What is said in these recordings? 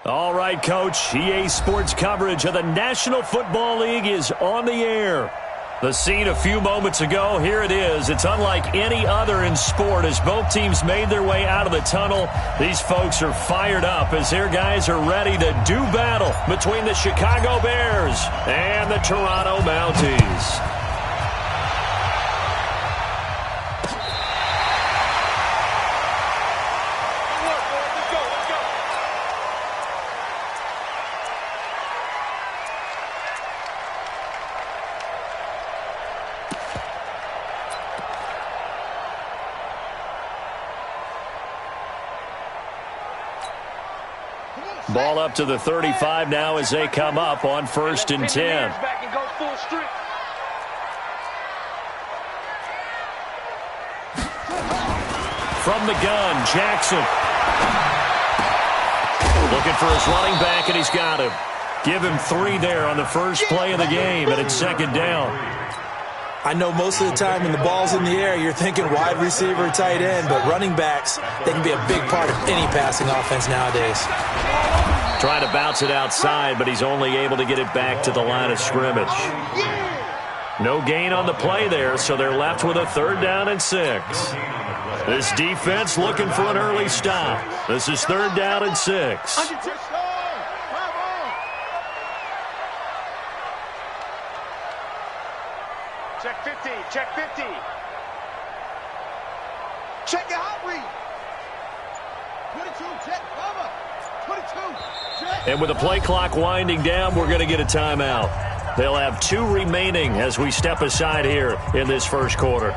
All right, Coach. EA Sports coverage of the National Football League is on the air. The scene a few moments ago, here it is. It's unlike any other in sport as both teams made their way out of the tunnel. These folks are fired up as their guys are ready to do battle between the Chicago Bears and the Toronto Mounties. Ball up to the 35 now as they come up on 1st and 10. From the gun, Jackson. Looking for his running back, and he's got him. Give him 3 there on the first play of the game, and it's 2nd down. I know most of the time when the ball's in the air, you're thinking wide receiver, tight end, but running backs, they can be a big part of any passing offense nowadays. Trying to bounce it outside, but he's only able to get it back to the line of scrimmage. No gain on the play there, so they're left with a 3rd down and 6. This defense looking for an early stop. This is 3rd down and 6. Check 50, check 50. Check your hot read. 22, check, cover. 22, check. And with the play clock winding down, we're going to get a timeout. They'll have 2 remaining as we step aside here in this first quarter.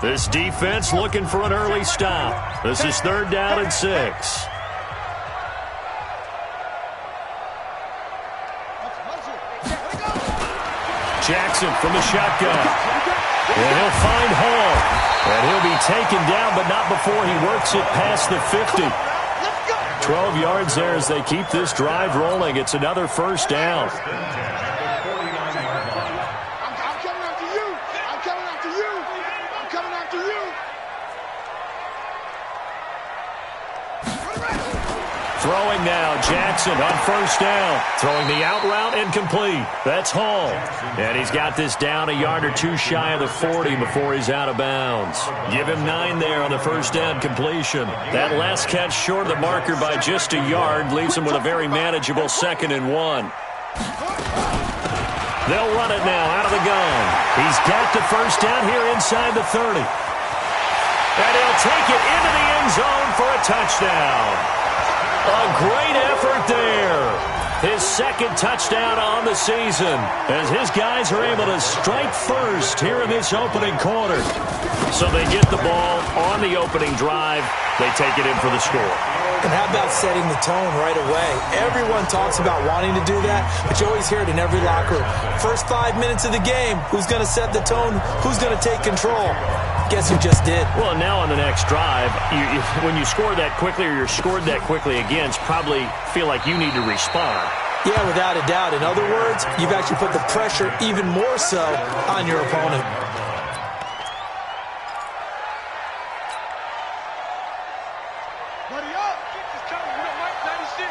This defense looking for an early stop. This is 3rd down and 6. Jackson from the shotgun. And he'll find Hall. And he'll be taken down, but not before he works it past the 50. 12 yards there as they keep this drive rolling. It's another 1st down. Throwing now, Jackson on 1st down. Throwing the out route incomplete. That's Hall. And he's got this down a yard or 2 shy of the 40 before he's out of bounds. Give him 9 there on the 1st down completion. That last catch short of the marker by just a yard leaves him with a very manageable 2nd and 1. They'll run it now out of the gun. He's got the 1st down here inside the 30. And he'll take it into the end zone for a touchdown. A great effort there. His 2nd touchdown on the season as his guys are able to strike first here in this opening quarter. So they get the ball on the opening drive. They take it in for the score. And how about setting the tone right away? Everyone talks about wanting to do that, but you always hear it in every locker room. First 5 minutes of the game, who's going to set the tone? Who's going to take control? Guess who just did? Well, now on the next drive, when you score that quickly or you're scored that quickly against, probably feel like you need to respond. Yeah, without a doubt. In other words, you've actually put the pressure even more so on your opponent. Buddy up. It's coming. We got Mike 96.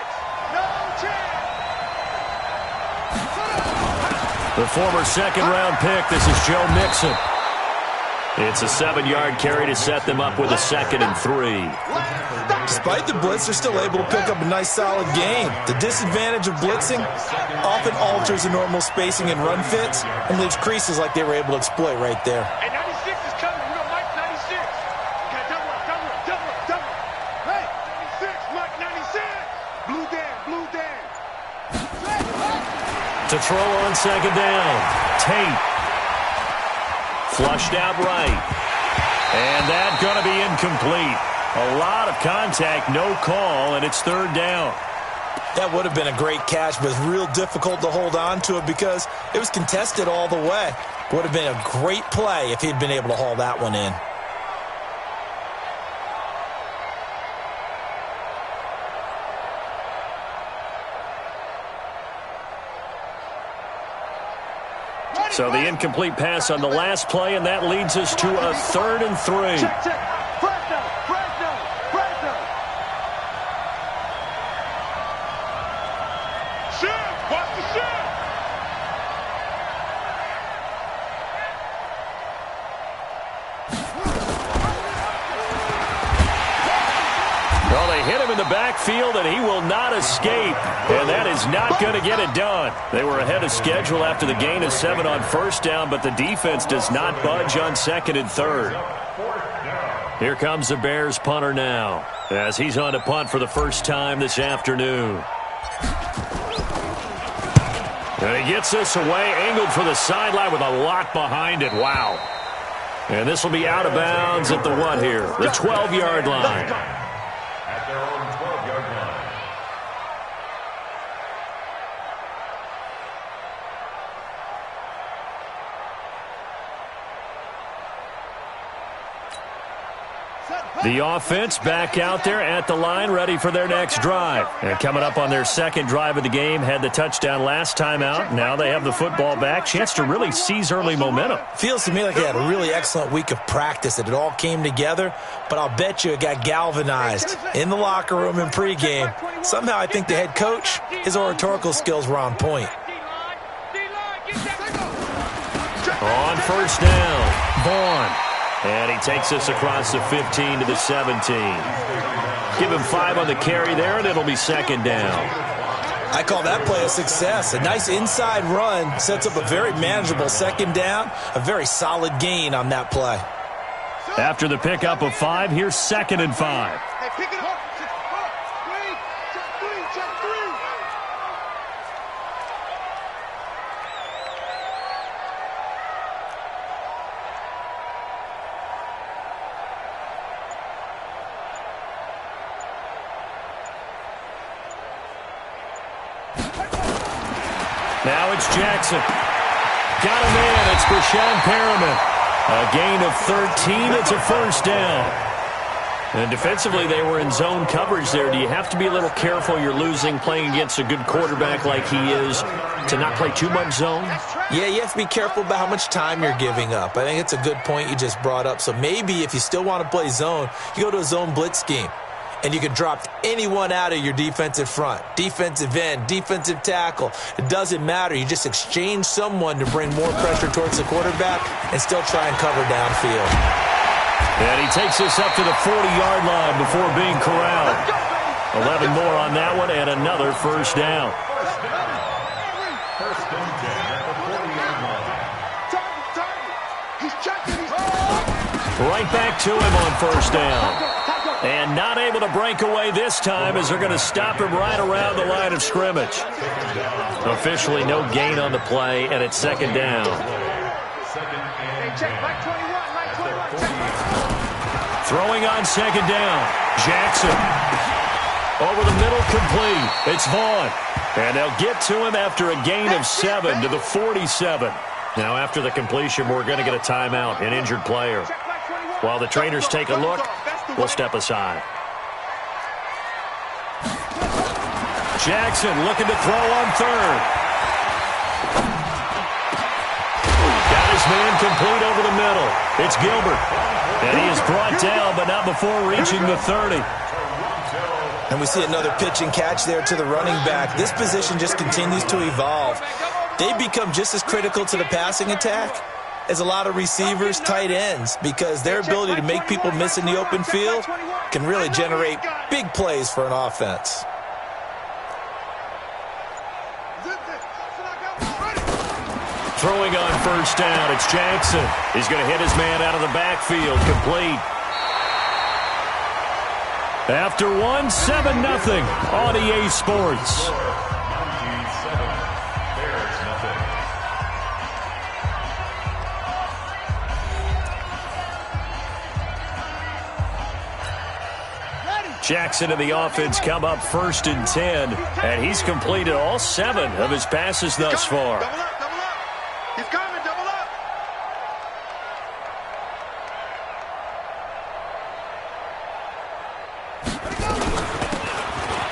No chance. The former 2nd-round pick, this is Joe Mixon. It's a 7-yard carry to set them up with a 2nd and 3. Despite the blitz, they're still able to pick up a nice, solid gain. The disadvantage of blitzing often alters the normal spacing and run fits and leaves creases like they were able to exploit right there. And 96 is coming. We got Mike 96. We got double. Hey, 96, Mike 96. Blue Dan. To throw on 2nd down, Tate. Flushed out right. And that's going to be incomplete. A lot of contact, no call, and it's 3rd down. That would have been a great catch, but it's real difficult to hold on to it because it was contested all the way. Would have been a great play if he'd been able to haul that one in. So the incomplete pass on the last play, and that leads us to a 3rd and 3. Check, check. Press down, press down, press down. Shift, watch the shift. Well, they hit him in the backfield, and he will not escape. And that is not going to get it done. They were ahead of schedule after the gain of 7 on 1st down, but the defense does not budge on 2nd and 3rd. Here comes the Bears punter now, as he's on to punt for the first time this afternoon. And he gets this away, angled for the sideline with a lot behind it. Wow. And this will be out of bounds at the what here? The 12-yard line. At their own 12-yard line. The offense back out there at the line, ready for their next drive. And coming up on their second drive of the game, had the touchdown last time out. Now they have the football back. Chance to really seize early momentum. Feels to me like they had a really excellent week of practice, that it all came together, but I'll bet you it got galvanized in the locker room in pregame. Somehow I think the head coach, his oratorical skills were on point. On 1st down, Vaughn. And he takes us across the 15 to the 17. Give him 5 on the carry there, and it'll be 2nd down. I call that play a success. A nice inside run sets up a very manageable 2nd down. A very solid gain on that play. After the pickup of 5, here's 2nd and 5. Hey, pick it up. Check 3, check 3. Now it's Jackson. Got him in. It's Brashon Perriman. A gain of 13. It's a 1st down. And defensively, they were in zone coverage there. Do you have to be a little careful? You're losing, playing against a good quarterback like he is, to not play too much zone? Yeah, you have to be careful about how much time you're giving up. I think it's a good point you just brought up. So maybe if you still want to play zone, you go to a zone blitz scheme. And you can drop anyone out of your defensive front, defensive end, defensive tackle. It doesn't matter. You just exchange someone to bring more pressure towards the quarterback and still try and cover downfield. And he takes us up to the 40-yard line before being corralled. 11 more on that one and another 1st down. First and 10 at the 40-yard line. Target. He's checking. Right back to him on 1st down. And not able to break away this time as they're going to stop him right around the line of scrimmage. Officially no gain on the play, and it's 2nd down. Throwing on 2nd down. Jackson. Over the middle, complete. It's Vaughn. And they'll get to him after a gain of 7 to the 47. Now after the completion, we're going to get a timeout, an injured player. While the trainers take a look, we'll step aside. Jackson looking to throw on 3rd. Got his man complete over the middle. It's Gilbert. And he is brought down, but not before reaching the 30. And we see another pitch and catch there to the running back. This position just continues to evolve. They become just as critical to the passing attack as a lot of receivers, tight ends, because their ability to make people miss in the open field can really generate big plays for an offense. Throwing on 1st down, it's Jackson. He's going to hit his man out of the backfield, complete. After 1, 7-0 on EA Sports. Jackson and the offense come up 1st and 10, and he's completed all 7 of his passes thus far. Double up, double up. He's coming, double up.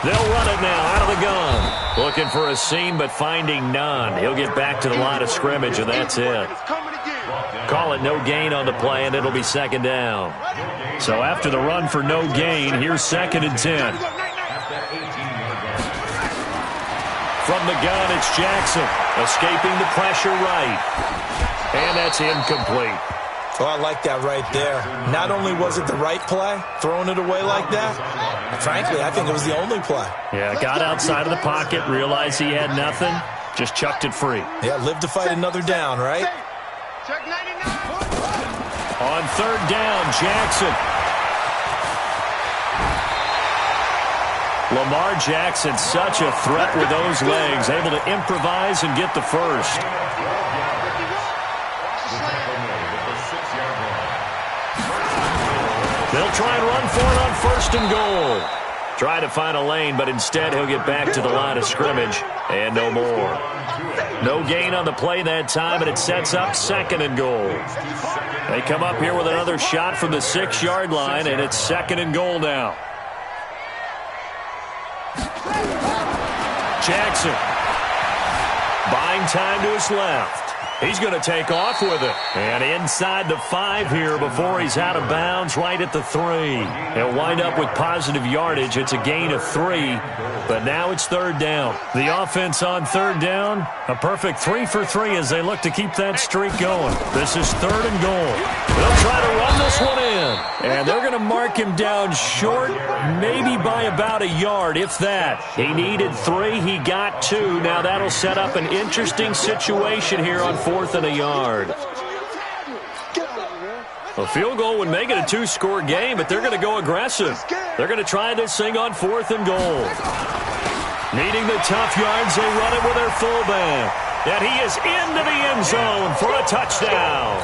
They'll run it now out of the gun. Looking for a seam, but finding none. He'll get back to the line of scrimmage, and that's it. Call it no gain on the play, and it'll be second down. So after the run for no gain, here's 2nd and 10. From the gun, it's Jackson. Escaping the pressure right. And that's incomplete. Oh, I like that right there. Not only was it the right play, throwing it away like that, frankly, I think it was the only play. Yeah, got outside of the pocket, realized he had nothing, just chucked it free. Yeah, live to fight another down, right? On 3rd down, Jackson. Lamar Jackson, such a threat with those legs, able to improvise and get the first. They'll try and run for it on 1st and goal. Try to find a lane, but instead he'll get back to the line of scrimmage and no more. No gain on the play that time, and it sets up 2nd and goal. They come up here with another shot from the 6-yard line, and it's 2nd and goal now. Jackson buying time to his left. He's going to take off with it. And inside the 5 here before he's out of bounds, right at the 3. He'll wind up with positive yardage. It's a gain of 3, but now it's 3rd down. The offense on 3rd down, a perfect 3 for 3 as they look to keep that streak going. This is 3rd and goal. They'll try to run this one in. And they're going to mark him down short, maybe by about a yard, if that. He needed 3. He got 2. Now that'll set up an interesting situation here on 4th and a yard. A field goal would make it a 2-score game, but they're going to go aggressive. They're going to try this thing on 4th and goal. Needing the tough yards, they run it with their fullback. And he is into the end zone for a touchdown.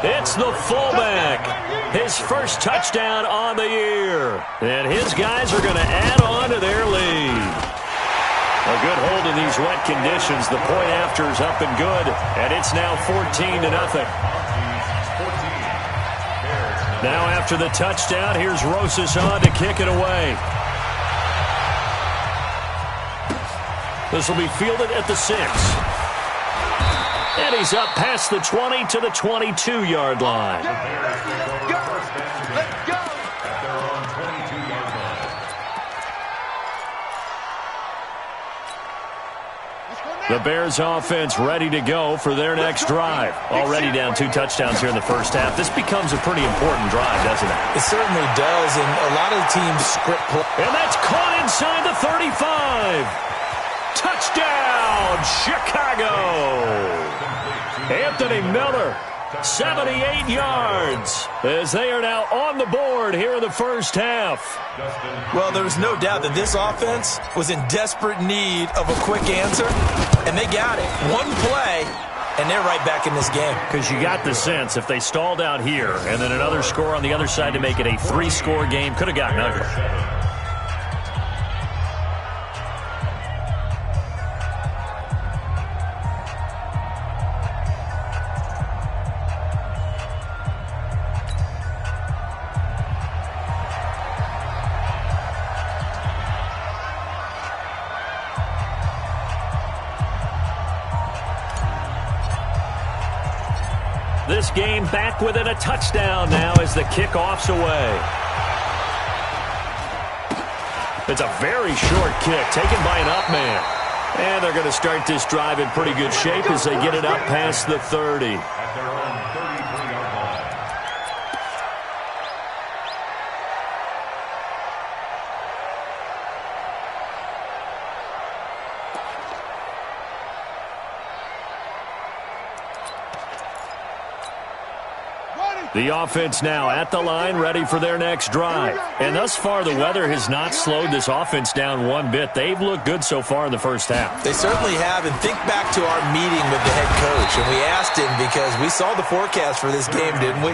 It's the fullback. His first touchdown on the year. And his guys are going to add on to their lead. A good hold in these wet conditions. The point after is up and good, and it's now 14-0. Now after the touchdown, here's Rosas on to kick it away. This will be fielded at the 6. And he's up past the 20 to the 22-yard line. Let's go. The Bears offense ready to go for their next drive. Already down 2 touchdowns here in the first half. This becomes a pretty important drive, doesn't it? It certainly does, and a lot of the teams script play. And that's caught inside the 35. Touchdown, Chicago. Anthony Miller, 78 yards, as they are now on the board here in the first half. Well, there's no doubt that this offense was in desperate need of a quick answer, and they got it. One play, and they're right back in this game. Because you got the sense if they stalled out here and then another score on the other side to make it a 3-score game, could have gotten ugly. This game back within a touchdown now as the kickoff's away. It's a very short kick taken by an up man. And they're going to start this drive in pretty good shape as they get it up past the 30. The offense now at the line, ready for their next drive. And thus far, the weather has not slowed this offense down one bit. They've looked good so far in the first half. They certainly have. And think back to our meeting with the head coach. And we asked him, because we saw the forecast for this game, didn't we?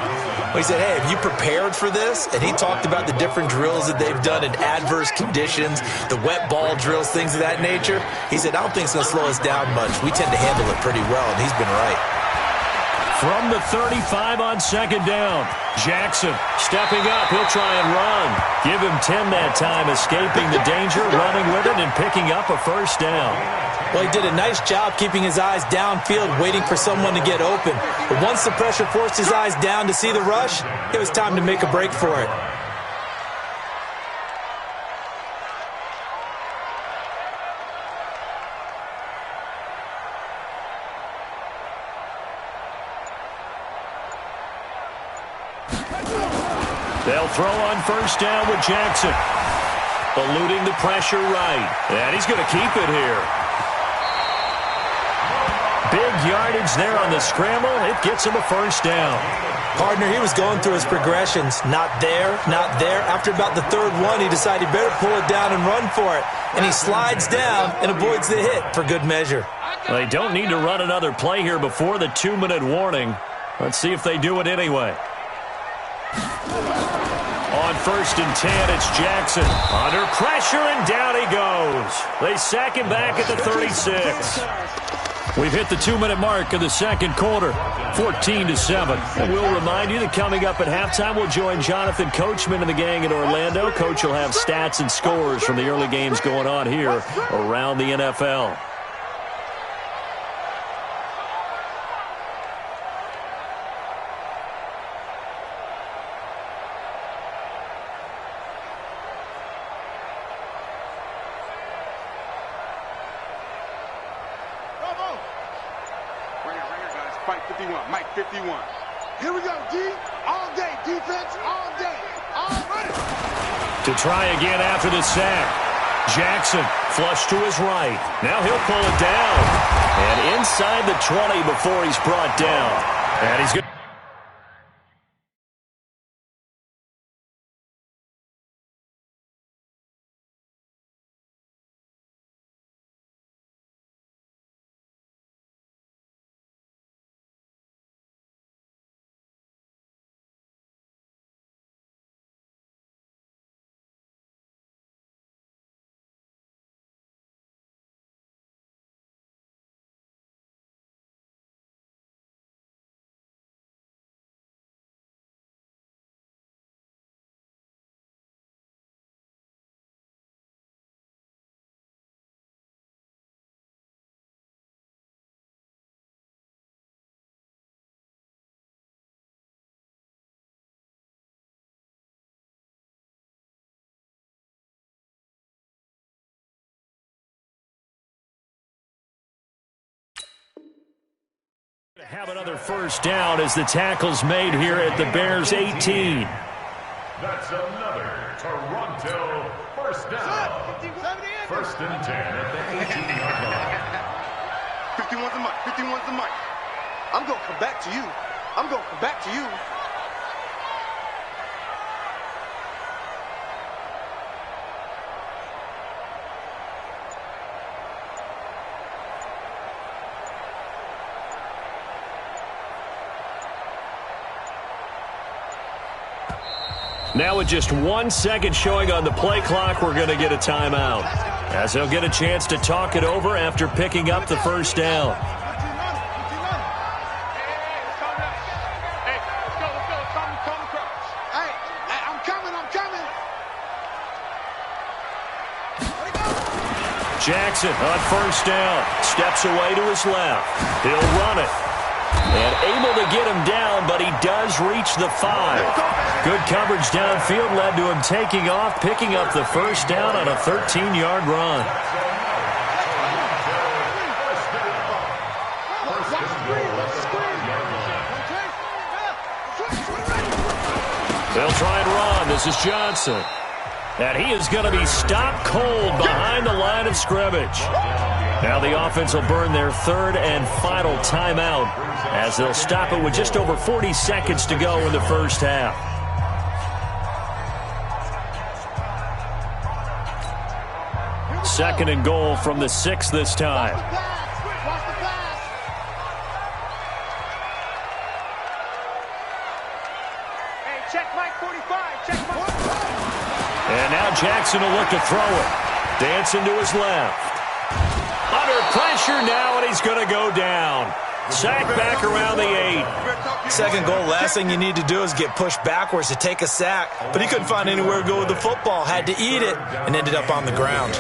We said, hey, have you prepared for this? And he talked about the different drills that they've done in adverse conditions, the wet ball drills, things of that nature. He said, I don't think it's going to slow us down much. We tend to handle it pretty well, and he's been right. From the 35 on second down. Jackson stepping up. He'll try and run. Give him 10 that time, escaping the danger, running with it, and picking up a first down. Well, he did a nice job keeping his eyes downfield, waiting for someone to get open. But once the pressure forced his eyes down to see the rush, it was time to make a break for it. They'll throw on first down with Jackson. Eluding the pressure right. And he's going to keep it here. Big yardage there on the scramble. It gets him a first down. Partner, he was going through his progressions. Not there, not there. After about the third one, he decided he better pull it down and run for it. And he slides down and avoids the hit for good measure. They don't need to run another play here before the 2-minute warning. Let's see if they do it anyway. On first and 10, it's Jackson. Under pressure, and down he goes. They sack him back at the 36. We've hit the 2-minute mark of the second quarter, 14-7. And we'll remind you that coming up at halftime, we'll join Jonathan Coachman and the gang in Orlando. Coach will have stats and scores from the early games going on here around the NFL. Fight 51, Mike 51. Here we go, D. All day, defense, all day. All right. To try again after the sack. Jackson flush to his right. Now he'll pull it down. And inside the 20 before he's brought down. And he's good. Have another first down as the tackle's made here at the Bears' 18. That's another Toronto first down. First and 10 at the 18-yard line. 51's the mic. 51's the mic. I'm going to come back to you. I'm going to come back to you. Now with just 1 second showing on the play clock, we're going to get a timeout, as they'll get a chance to talk it over after picking up the first down. Hey, let's go. Come across. Hey, I'm coming. Jackson on first down. Steps away to his left. He'll run it. And able to get him down, but he does reach the 5. Good coverage downfield led to him taking off, picking up the first down on a 13-yard run. They'll try and run. This is Johnson. And he is going to be stopped cold behind the line of scrimmage. Now the offense will burn their third and final timeout as they'll stop it with just over 40 seconds to go in the first half. Second and goal from the 6 this time. Hey, check Mike 45. Check Mike. And now Jackson will look to throw it. Dancing to his left. Under pressure now, and he's going to go down. Sack back around the 8. Second goal, last thing you need to do is get pushed backwards to take a sack. But he couldn't find anywhere to go with the football, had to eat it, and ended up on the ground.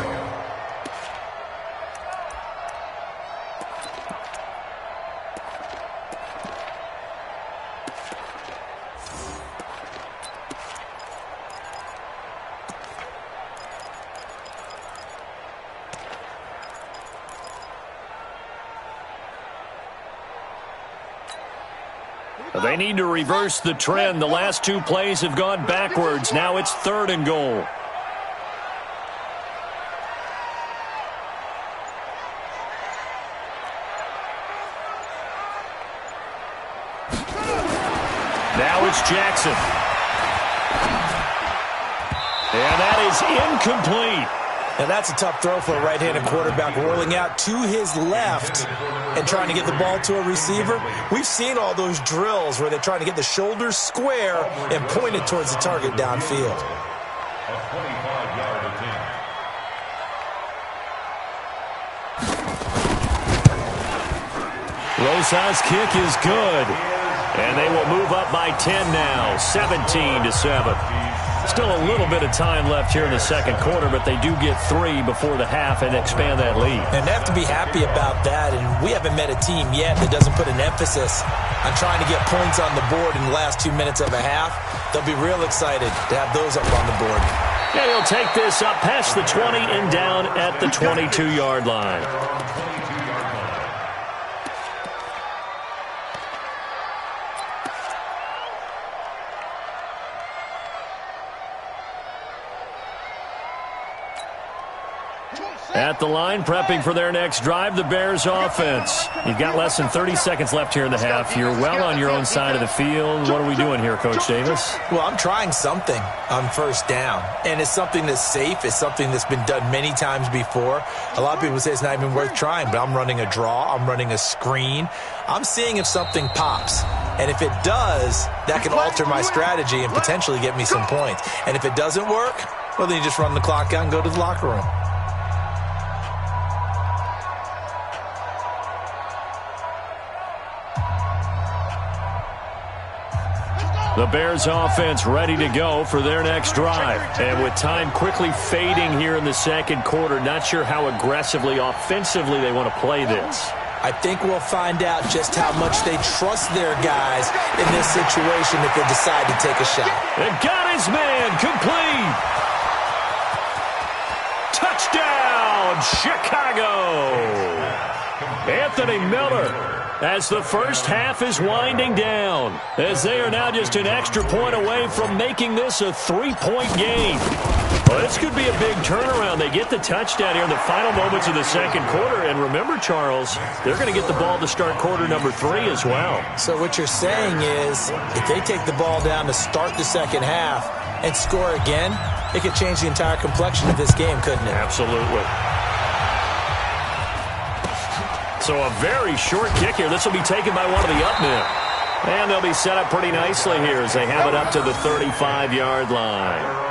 They need to reverse the trend. The last two plays have gone backwards. Now it's 3rd and goal. Now it's Jackson. And that is incomplete. Now that's a tough throw for a right-handed quarterback, rolling out to his left and trying to get the ball to a receiver. We've seen all those drills where they're trying to get the shoulders square and point it towards the target downfield. A 25-yard attempt. Rosa's kick is good. And they will move up by 10 now, 17-7. Still a little bit of time left here in the second quarter, but they do get 3 before the half and expand that lead. And they have to be happy about that, and we haven't met a team yet that doesn't put an emphasis on trying to get points on the board in the last 2 minutes of a half. They'll be real excited to have those up on the board. And he'll take this up past the 20 and down at the 22-yard line. At the line, prepping for their next drive, the Bears offense. You've got less than 30 seconds left here in the half. You're well on your own side of the field. What are we doing here, Coach Davis? Well, I'm trying something on first down, and it's something that's safe. It's something that's been done many times before. A lot of people say it's not even worth trying, but I'm running a draw. I'm running a screen. I'm seeing if something pops. And if it does, that can alter my strategy and potentially get me some points. And if it doesn't work, well, then you just run the clock out and go to the locker room. The Bears offense ready to go for their next drive. And with time quickly fading here in the second quarter, not sure how aggressively, offensively they want to play this. I think we'll find out just how much they trust their guys in this situation if they decide to take a shot. And got his man complete. Touchdown, Chicago. Anthony Miller. As the first half is winding down, as they are now just an extra point away from making this a 3-point game. Well, this could be a big turnaround. They get the touchdown here in the final moments of the second quarter. And remember, Charles, they're going to get the ball to start quarter number 3 as well. So what you're saying is if they take the ball down to start the second half and score again, it could change the entire complexion of this game, couldn't it? Absolutely. So a very short kick here. This will be taken by one of the up men. And they'll be set up pretty nicely here as they have it up to the 35-yard line.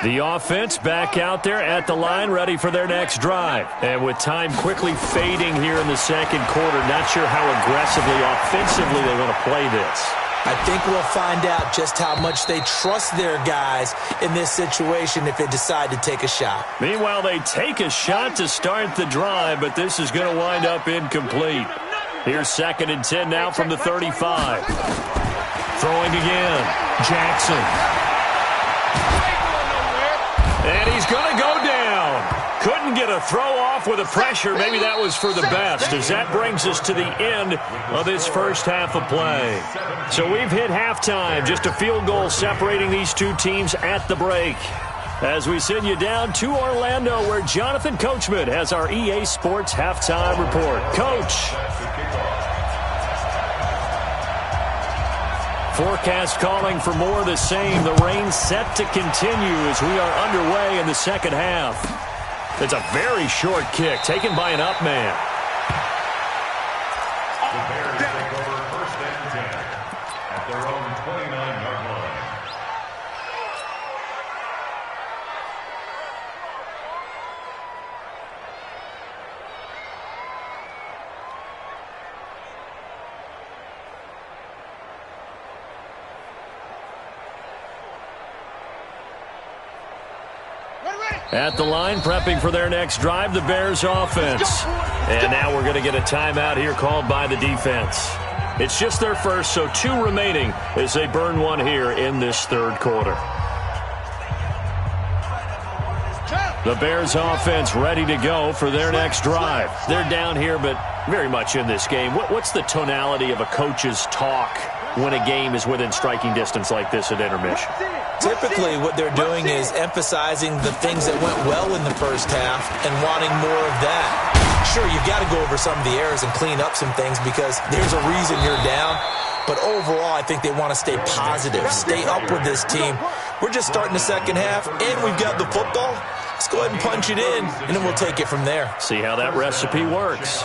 The offense back out there at the line, ready for their next drive. And with time quickly fading here in the second quarter, not sure how aggressively, offensively they want to play this. I think we'll find out just how much they trust their guys in this situation if they decide to take a shot. Meanwhile, they take a shot to start the drive, but this is going to wind up incomplete. Here's 2nd and 10 now from the 35. Throwing again. Jackson. And he's going to go down. Couldn't get a throw off with the pressure. Maybe that was for the best, as that brings us to the end of this first half of play. So we've hit halftime. Just a field goal separating these two teams at the break. As we send you down to Orlando, where Jonathan Coachman has our EA Sports halftime report. Coach. Forecast calling for more of the same. The rain set to continue as we are underway in the second half. It's a very short kick taken by an up man. The Bears take over 1st and 10 at their own 29-yard line. At the line, prepping for their next drive, the Bears offense. And now we're going to get a timeout here called by the defense. It's just their first, so 2 remaining as they burn one here in this third quarter. The Bears offense ready to go for their next drive. They're down here, but very much in this game. What's the tonality of a coach's talk when a game is within striking distance like this at intermission? Typically, what they're doing is emphasizing the things that went well in the first half and wanting more of that. Sure, you've got to go over some of the errors and clean up some things because there's a reason you're down. But overall, I think they want to stay positive, stay up with this team. We're just starting the second half, and we've got the football. Let's go ahead and punch it in, and then we'll take it from there. See how that recipe works.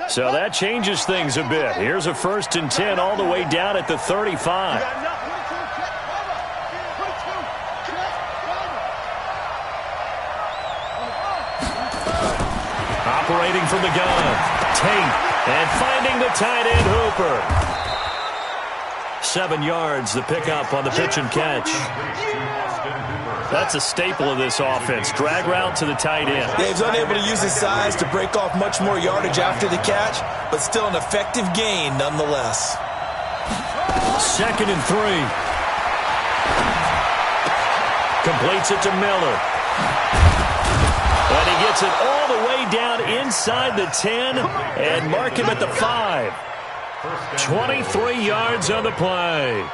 So that changes things a bit. Here's a 1st and 10 all the way down at the 35. Operating from the gun. Tate. And finding the tight end Hooper. 7 yards, the pickup on the pitch and catch. That's a staple of this offense. Drag route to the tight end. Yeah, he's unable to use his size to break off much more yardage after the catch, but still an effective gain nonetheless. 2nd and 3. Completes it to Miller. And he gets it all the way down inside the 10 and mark him at the 5. 23 yards on the play.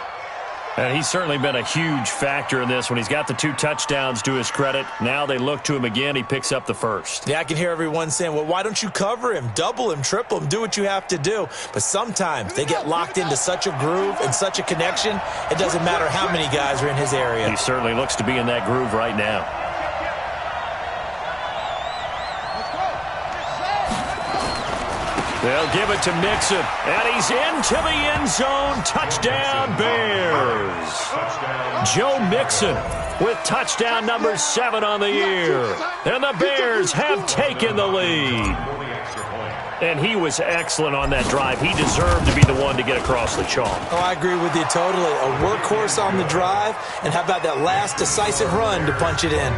And he's certainly been a huge factor in this when he's got the 2 touchdowns to his credit. Now they look to him again. He picks up the 1st. Yeah, I can hear everyone saying, well, why don't you cover him, double him, triple him, do what you have to do. But sometimes they get locked into such a groove and such a connection, it doesn't matter how many guys are in his area. He certainly looks to be in that groove right now. They'll give it to Mixon, and he's into the end zone. Touchdown, Bears. Joe Mixon with touchdown number 7 on the year. And the Bears have taken the lead. And he was excellent on that drive. He deserved to be the one to get across the chalk. Oh, I agree with you totally. A workhorse on the drive, and how about that last decisive run to punch it in?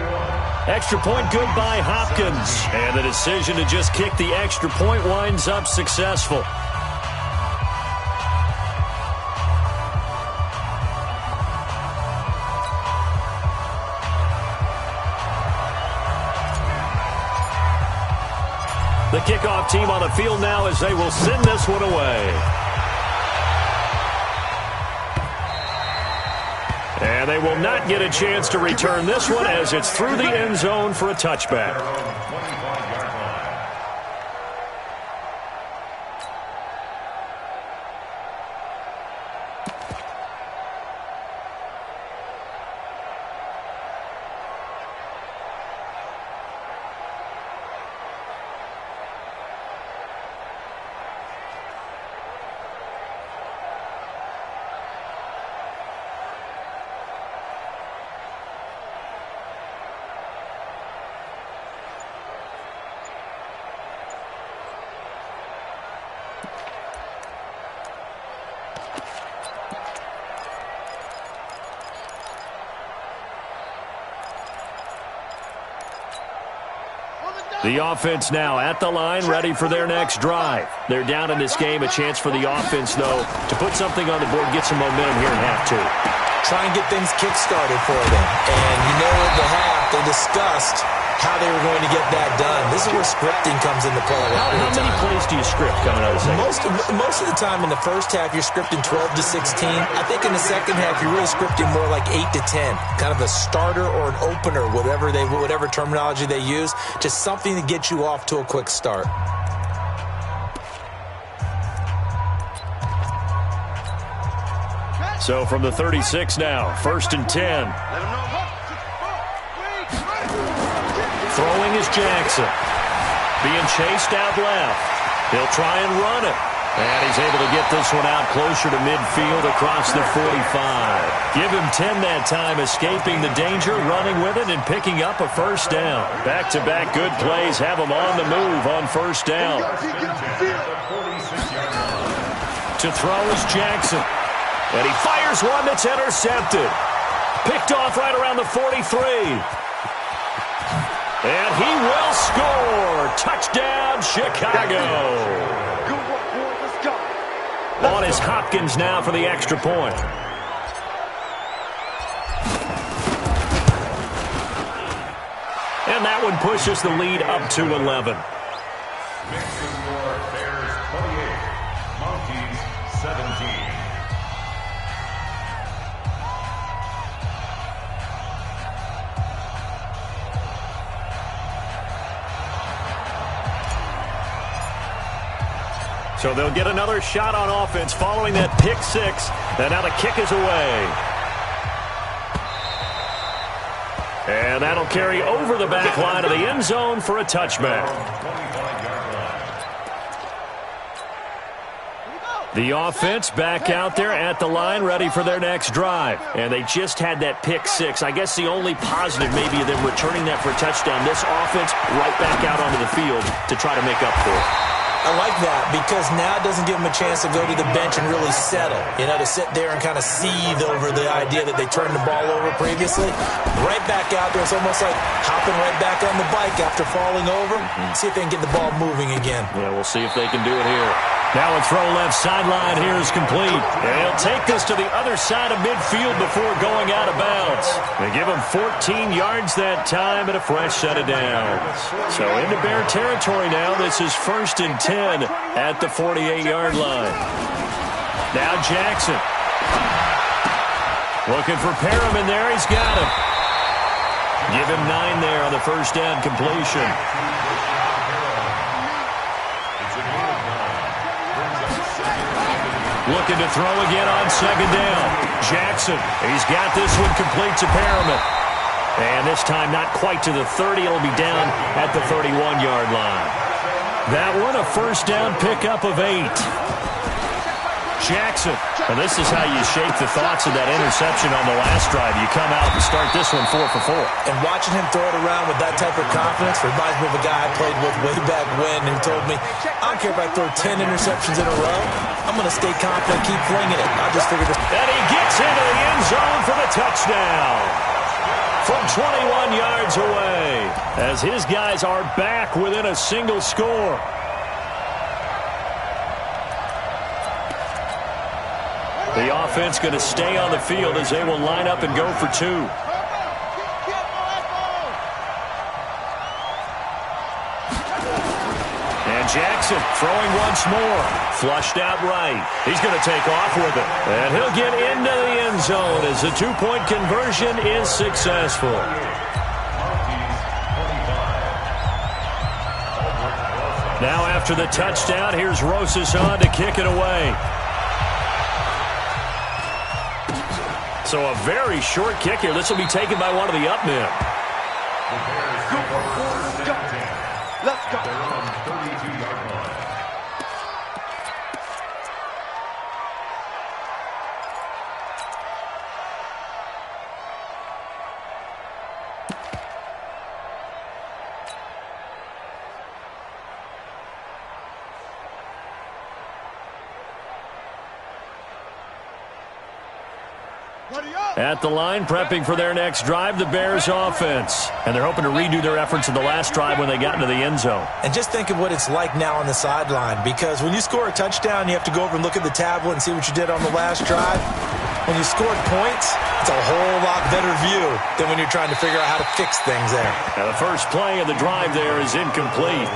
Extra point good by Hopkins. And the decision to just kick the extra point winds up successful. The kickoff team on the field now as they will send this one away. And they will not get a chance to return this one as it's through the end zone for a touchback. The offense now at the line, ready for their next drive. They're down in this game. A chance for the offense, though, to put something on the board, get some momentum here in half two. Try and get things kick-started for them. And you know at the half, they discussed how they were going to get that done. This is where scripting comes into play. How many plays do you script coming out of the second? Most of the time in the first half, you're scripting 12 to 16. I think in the second half, you're really scripting more like 8 to 10. Kind of a starter or an opener, whatever terminology they use. Just something to get you off to a quick start. So from the 36 now, 1st and 10. Throwing is Jackson. Being chased out left. He'll try and run it. And he's able to get this one out closer to midfield across the 45. Give him 10 that time, escaping the danger, running with it, and picking up a first down. Back-to-back good plays have him on the move on first down. To throw is Jackson. And he fires one that's intercepted. Picked off right around the 43. And he will score. Touchdown, Chicago. On is Hopkins now for the extra point. And that one pushes the lead up to 11. Bears 28, Monkeys 17. So they'll get another shot on offense following that pick six. And now the kick is away. And that'll carry over the back line of the end zone for a touchback. The offense back out there at the line, ready for their next drive. And they just had that pick six. I guess the only positive maybe of them returning that for a touchdown. This offense right back out onto the field to try to make up for it. I like that because now it doesn't give them a chance to go to the bench and really settle. You know, to sit there and kind of seethe over the idea that they turned the ball over previously. Right back out there. It's almost like hopping right back on the bike after falling over. See if they can get the ball moving again. Yeah, we'll see if they can do it here. Now a throw left sideline here is complete. And he'll take this to the other side of midfield before going out of bounds. They give him 14 yards that time and a fresh set of downs. So into Bear territory now. This is 1st and 10 at the 48-yard line. Now Jackson. Looking for Perriman there. He's got him. Give him 9 there on the first down completion. Looking to throw again on second down. Jackson, he's got this one complete to Perriman. And this time not quite to the 30. It'll be down at the 31-yard line. That one a first down pickup of 8. Jackson. And this is how you shape the thoughts of that interception on the last drive. You come out and start this one 4 for 4. And watching him throw it around with that type of confidence reminds me of a guy I played with way back when who told me, I don't care if I throw 10 interceptions in a row. I'm going to stay confident, keep flinging it. I just figured this. And he gets into the end zone for the touchdown. From 21 yards away, as his guys are back within a single score. The offense going to stay on the field as they will line up and go for 2. And Jackson throwing once more. Flushed out right. He's going to take off with it. And he'll get into the end zone as the 2-point conversion is successful. Now after the touchdown, here's Rosas on to kick it away. So a very short kick here. This will be taken by one of the up men. Let's go. At the line, prepping for their next drive, the Bears offense. And they're hoping to redo their efforts in the last drive when they got into the end zone. And just think of what it's like now on the sideline, because when you score a touchdown, you have to go over and look at the tablet and see what you did on the last drive. When you scored points, it's a whole lot better view than when you're trying to figure out how to fix things there. Now the first play of the drive there is incomplete.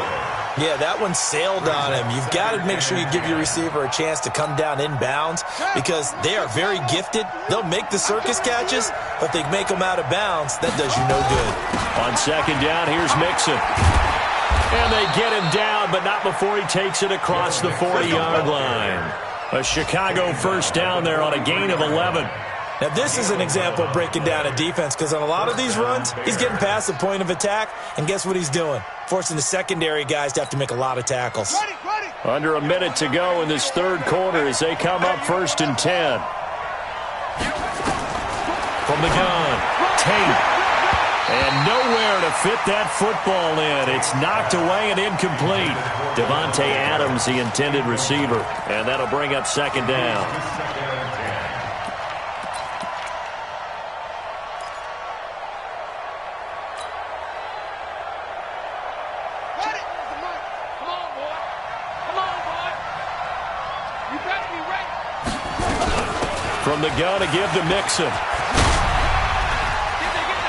Yeah, that one sailed on him. You've got to make sure you give your receiver a chance to come down inbounds because they are very gifted. They'll make the circus catches, but they make them out of bounds. That does you no good. On second down, here's Mixon. And they get him down, but not before he takes it across the 40-yard line. A Chicago first down there on a gain of 11. Now, this is an example of breaking down a defense because on a lot of these runs, he's getting past the point of attack, and guess what he's doing? Forcing the secondary guys to have to make a lot of tackles. Under a minute to go in this third quarter as they come up 1st and 10. From the gun, Tate. And nowhere to fit that football in. It's knocked away and incomplete. Devontae Adams, the intended receiver. And that'll bring up second down. From the gun to give to Mixon.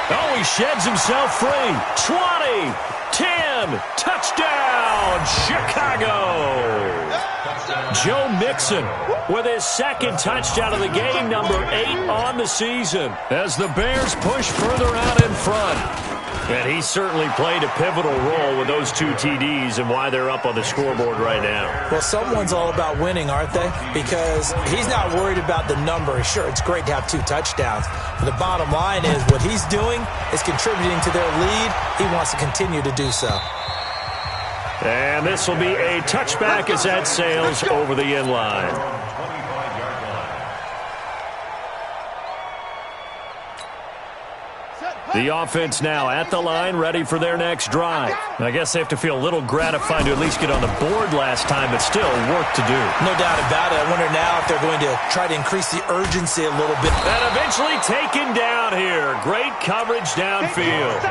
Oh, he sheds himself free. 20, 10, touchdown, Chicago. Joe Mixon with his second touchdown of the game, number 8 on the season, as the Bears push further out in front. And he certainly played a pivotal role with those 2 TDs and why they're up on the scoreboard right now. Well, someone's all about winning, aren't they? Because he's not worried about the number. Sure, it's great to have 2 touchdowns. But the bottom line is what he's doing is contributing to their lead. He wants to continue to do so. And this will be a touchback as that sails over the end line. The offense now at the line, ready for their next drive. I guess they have to feel a little gratified to at least get on the board last time, but still work to do. No doubt about it. I wonder now if they're going to try to increase the urgency a little bit. And eventually taken down here. Great coverage downfield.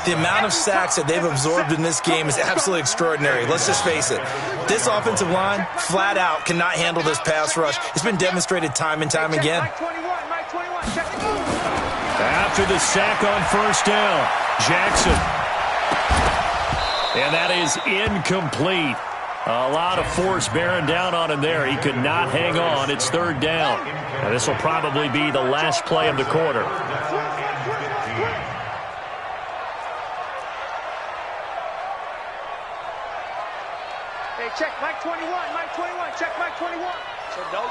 The amount of sacks that they've absorbed in this game is absolutely extraordinary. Let's just face it. This offensive line, flat out, cannot handle this pass rush. It's been demonstrated time and time again. After the sack on first down, Jackson. And that is incomplete. A lot of force bearing down on him there. He could not hang on. It's third down. And this will probably be the last play of the quarter. Hey, check Mike 21, Mike 21, check Mike 21. So go.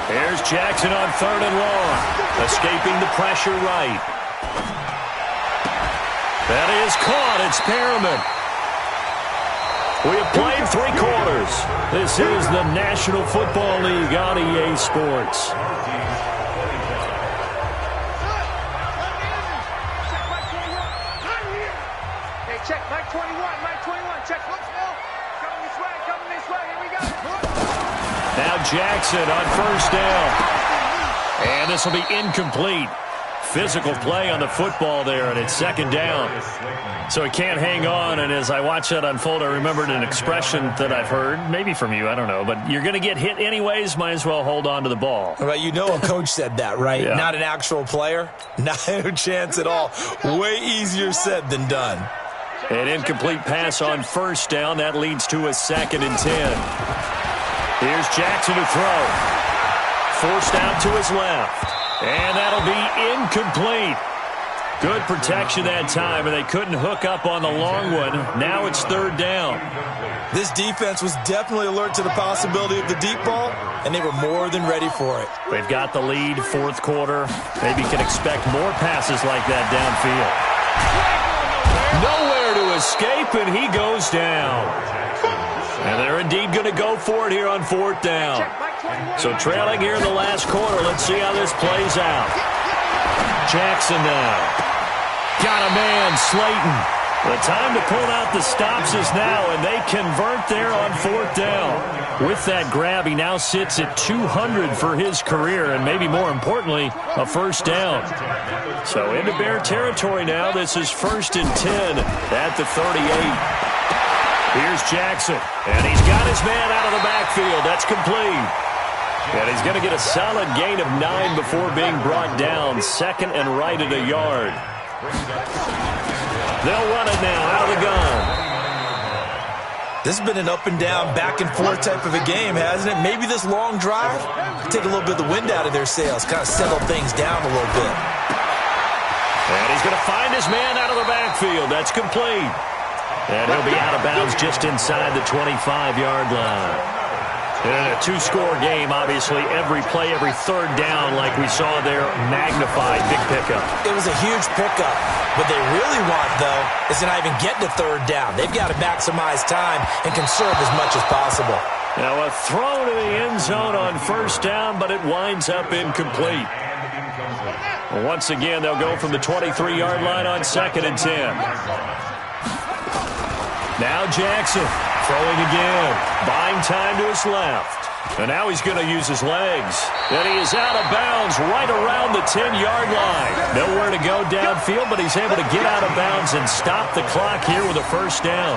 Here's Jackson on 3rd and long. Escaping the pressure right. That is caught. It's Perriman. We have played 3 quarters. This is the National Football League on EA Sports. Hey, check Mike 21, Mike 21, check. Coming this way, here we go. Now Jackson on first down. And this will be incomplete. Physical play on the football there, and it's second down. So he can't hang on, and as I watch that unfold, I remembered an expression that I've heard, maybe from you, I don't know, but you're going to get hit anyways, might as well hold on to the ball. Well, you know a coach said that, right? Yeah. Not an actual player. No chance at all. Way easier said than done. An incomplete pass on first down. That leads to a 2nd and 10. Here's Jackson to throw. Forced out to his left. And that'll be incomplete. Good protection that time, and they couldn't hook up on the long one. Now it's third down. This defense was definitely alert to the possibility of the deep ball, and they were more than ready for it. They've got the lead, 4th quarter. Maybe can expect more passes like that downfield. Nowhere to escape, and he goes down. And they're indeed going to go for it here on 4th down. So trailing here in the last quarter. Let's see how this plays out. Jackson now. Got a man, Slayton. The time to pull out the stops is now, and they convert there on 4th down. With that grab, he now sits at 200 for his career, and maybe more importantly, a first down. So into Bear territory now. This is 1st and 10 at the 38. Here's Jackson, and he's got his man out of the backfield. That's complete. And he's going to get a solid gain of 9 before being brought down. 2nd and right at a yard. They'll run it now out of the gun. This has been an up and down, back and forth type of a game, hasn't it? Maybe this long drive take a little bit of the wind out of their sails, kind of settle things down a little bit. And he's going to find his man out of the backfield. That's complete. And he'll be out of bounds just inside the 25-yard line. In a two-score game, obviously, every play, every third down, like we saw there, magnified. Big pickup. It was a huge pickup. What they really want, though, is to not even get to third down. They've got to maximize time and conserve as much as possible. Now a throw to the end zone on 1st down, but it winds up incomplete. Once again, they'll go from the 23-yard line on 2nd and 10. Now Jackson throwing again, buying time to his left. And now he's going to use his legs. And he is out of bounds right around the 10-yard line. Nowhere to go downfield, but he's able to get out of bounds and stop the clock here with a first down.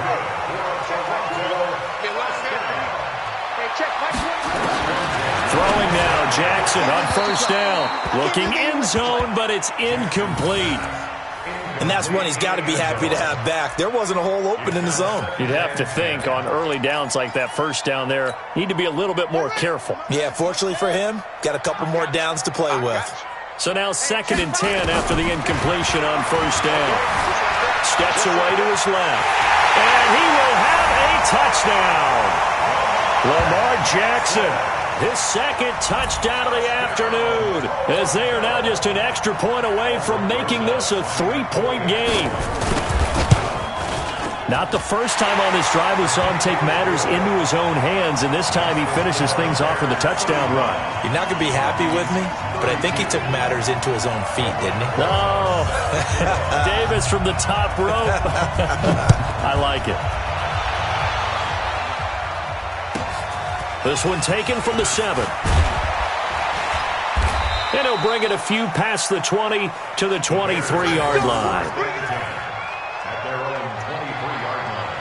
Throwing now, Jackson on 1st down. Looking end zone, but it's incomplete. And that's one he's got to be happy to have back. There wasn't a hole open in the zone. You'd have to think on early downs like that, 1st down there, need to be a little bit more careful. Yeah, fortunately for him, got a couple more downs to play with. So now 2nd and 10 after the incompletion on 1st down. Steps away to his left. And he will have a touchdown. Lamar Jackson, his 2nd touchdown of the afternoon, as they are now just an extra point away from making this a 3-point game. Not the first time on this drive we saw him take matters into his own hands, and this time he finishes things off with a touchdown run. You're not going to be happy with me, but I think he took matters into his own feet, didn't he? Oh, Davis from the top rope. I like it. This one taken from the 7. And he'll bring it a few past the 20 to the 23-yard line. At their own 23-yard line.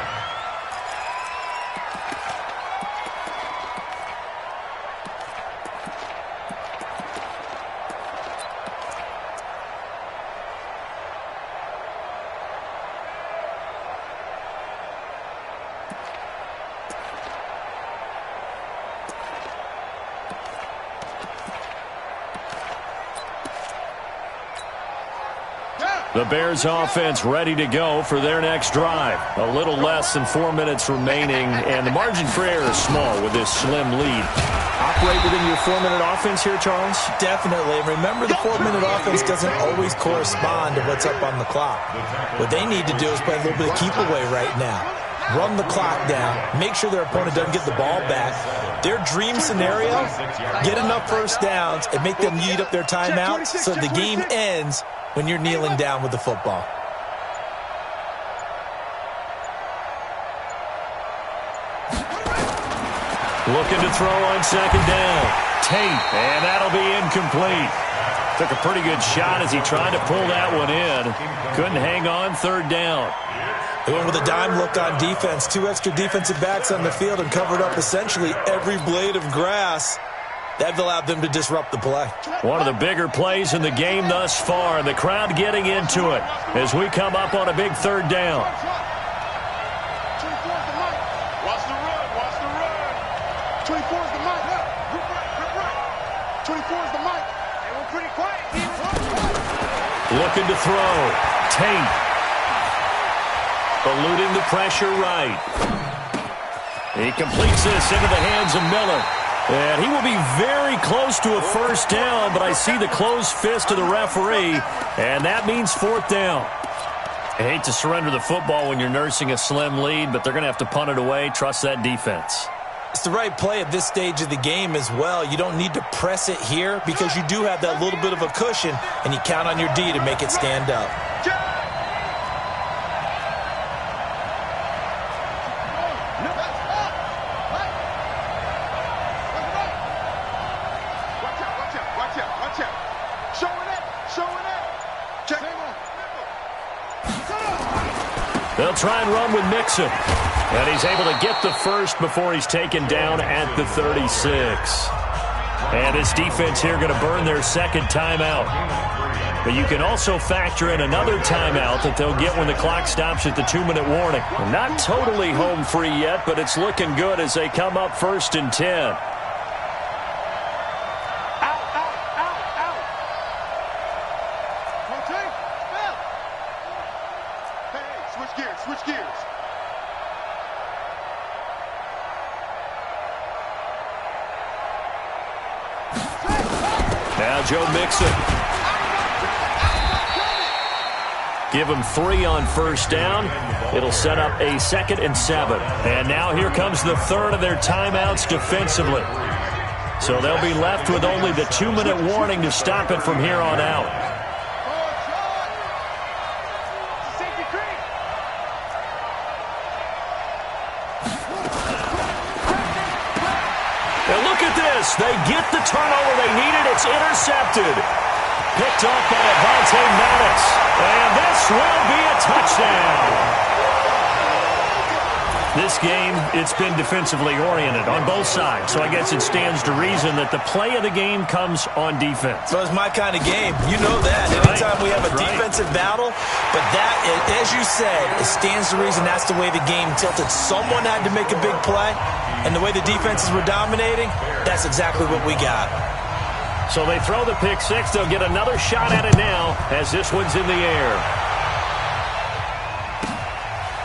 The Bears offense ready to go for their next drive. A little less than 4 minutes remaining, and the margin for error is small with this slim lead. Operate within your 4-minute offense here, Charles? Definitely. And remember, the 4-minute offense doesn't always correspond to what's up on the clock. What they need to do is play a little bit of keep away right now. Run the clock down, make sure their opponent doesn't get the ball back. Their dream scenario, get enough first downs and make them eat up their timeout so the game ends when you're kneeling down with the football. Looking to throw on 2nd down. Tate, and that'll be incomplete. Took a pretty good shot as he tried to pull that one in. Couldn't hang on 3rd down. They went with a dime look on defense. 2 extra defensive backs on the field and covered up essentially every blade of grass. That allowed them to disrupt the play. One of the bigger plays in the game thus far. The crowd getting into it as we come up on a big 3rd down. Watch the run. Watch the run. 24 is the mic. Grip right. 24 is the mic. And we're pretty quiet. Looking to throw. Tate. Eluding the pressure right. He completes this into the hands of Miller. And he will be very close to a first down, but I see the closed fist of the referee, and that means 4th down. I hate to surrender the football when you're nursing a slim lead, but they're going to have to punt it away. Trust that defense. It's the right play at this stage of the game as well. You don't need to press it here because you do have that little bit of a cushion, and you count on your D to make it stand up. They'll try and run with Mixon. And he's able to get the first before he's taken down at the 36. And this defense here going to burn their second timeout. But you can also factor in another timeout that they'll get when the clock stops at the 2-minute warning. Not totally home free yet, but it's looking good as they come up 1st and 10. Now Joe Mixon. Give him 3 on 1st down. It'll set up a 2nd and 7. And now here comes the 3rd of their timeouts defensively. So they'll be left with only the 2-minute warning to stop it from here on out. And look at this. They get the turnover they needed. It's intercepted. Picked off by Madden. And this will be a touchdown. This game, it's been defensively oriented on both sides. So I guess it stands to reason that the play of the game comes on defense. So it's my kind of game. You know that. Anytime we have a defensive battle. But that, as you said, it stands to reason that's the way the game tilted. Someone had to make a big play. And the way the defenses were dominating, that's exactly what we got. So they throw the pick six. They'll get another shot at it now as this one's in the air.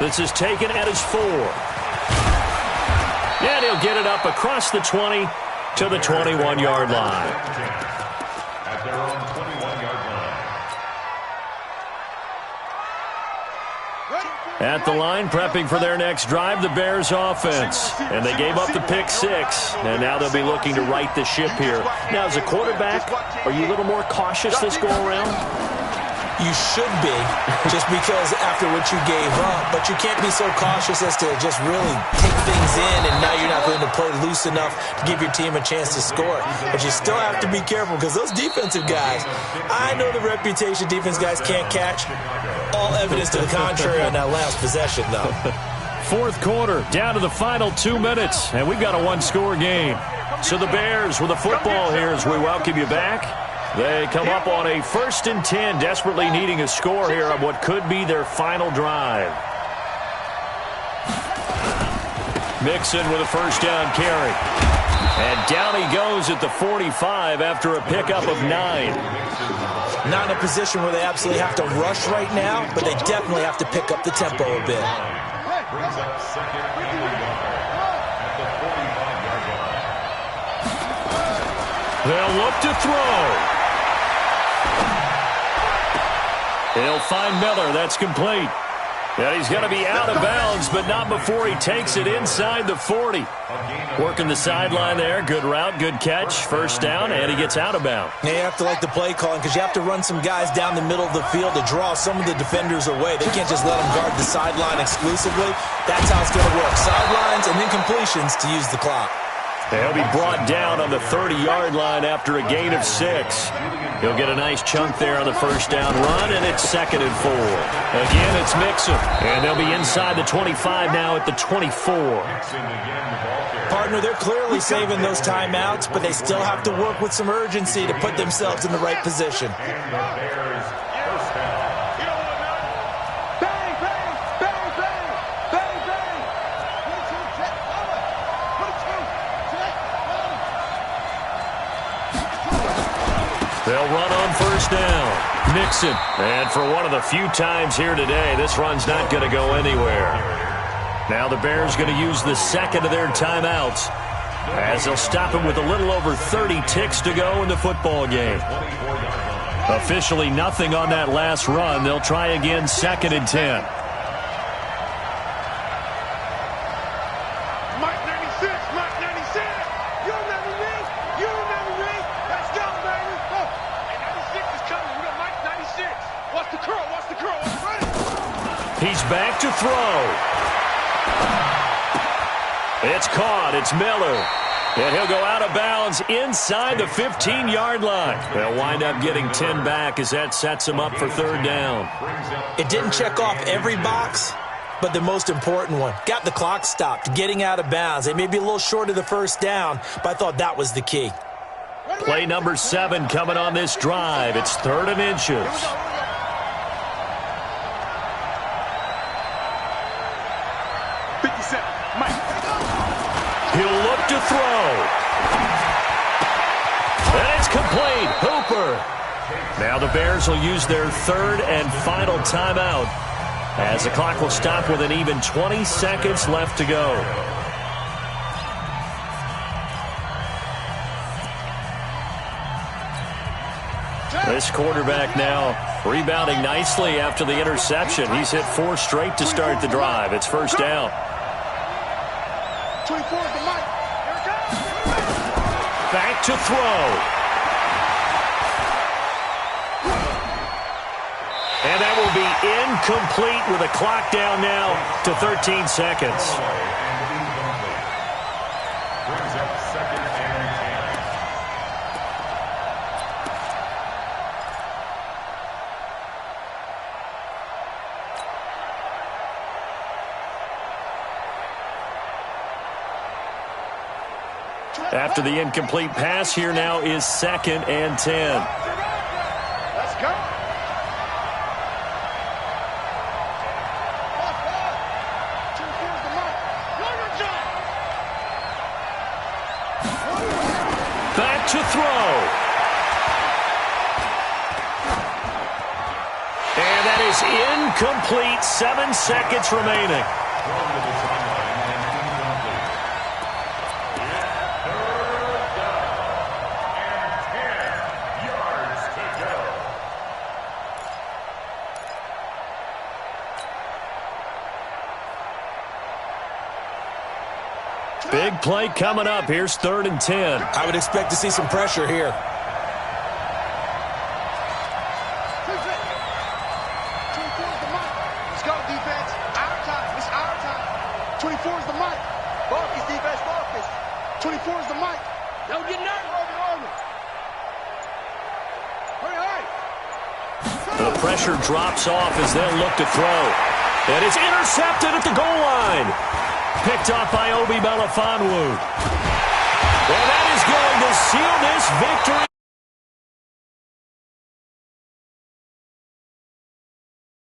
This is taken at his 4. And he'll get it up across the 20 to the 21-yard line. At their own 21-yard line. At the line, prepping for their next drive, the Bears offense. And they gave up the pick 6, and now they'll be looking to right the ship here. Now, as a quarterback, are you a little more cautious this go-around? You should be, just because after what you gave up. But you can't be so cautious as to just really take things in, and now you're not going to play loose enough to give your team a chance to score. But you still have to be careful because those defensive guys, I know the reputation defense guys can't catch. All evidence to the contrary on that last possession, though. 4th quarter, down to the final 2 minutes, and we've got a one-score game. So the Bears with the football here as we welcome you back. They come up on a 1st and 10, desperately needing a score here on what could be their final drive. Mixon with a 1st down carry. And down he goes at the 45 after a pickup of 9. Not in a position where they absolutely have to rush right now, but they definitely have to pick up the tempo a bit. Brings up 2nd and 1 at the 45-yard line. They'll look to throw. They'll find Miller. That's complete. And he's going to be out of bounds, but not before he takes it inside the 40. Working the sideline there. Good route, good catch. 1st down, and he gets out of bounds. Yeah, you have to like the play calling because you have to run some guys down the middle of the field to draw some of the defenders away. They can't just let them guard the sideline exclusively. That's how it's going to work. Sidelines and then completions to use the clock. He'll be brought down on the 30-yard line after a gain of 6. He'll get a nice chunk there on the 1st down run, and it's 2nd and 4. Again, it's Mixon, and they'll be inside the 25 now at the 24. Partner, they're clearly saving those timeouts, but they still have to work with some urgency to put themselves in the right position. They'll run on 1st down. Mixon. And for one of the few times here today, this run's not going to go anywhere. Now the Bears going to use the 2nd of their timeouts as they'll stop him with a little over 30 ticks to go in the football game. Officially nothing on that last run. They'll try again 2nd and 10. He's back to throw. It's caught. It's Miller. And he'll go out of bounds inside the 15-yard line. They'll wind up getting 10 back as that sets him up for 3rd down. It didn't check off every box, but the most important one. Got the clock stopped, getting out of bounds. They may be a little short of the first down, but I thought that was the key. Play number 7 coming on this drive. It's 3rd and inches. He'll look to throw. And it's complete. Hooper. Now the Bears will use their 3rd and final timeout as the clock will stop with an even 20 seconds left to go. This quarterback now rebounding nicely after the interception. He's hit 4 straight to start the drive. It's first down. 24 is the mic. Here it comes. Back to throw. And that will be incomplete with a clock down now to 13 seconds. Brings up 2nd and 10. After the incomplete pass, here now is 2nd and 10. Let's go. Back to throw. And that is incomplete. 7 seconds remaining. Big play coming up. Here's 3rd and 10. I would expect to see some pressure here. 24 is the mic. Let's go, defense. Our time. It's our time. 24 is the mic. Focus, defense, focus. 24 is the mic. Don't get nervous. Hurry. The pressure drops off as they'll look to throw. And it's intercepted at the goal line. Picked off by Obi Melifonwu. Well, that is going to seal this victory.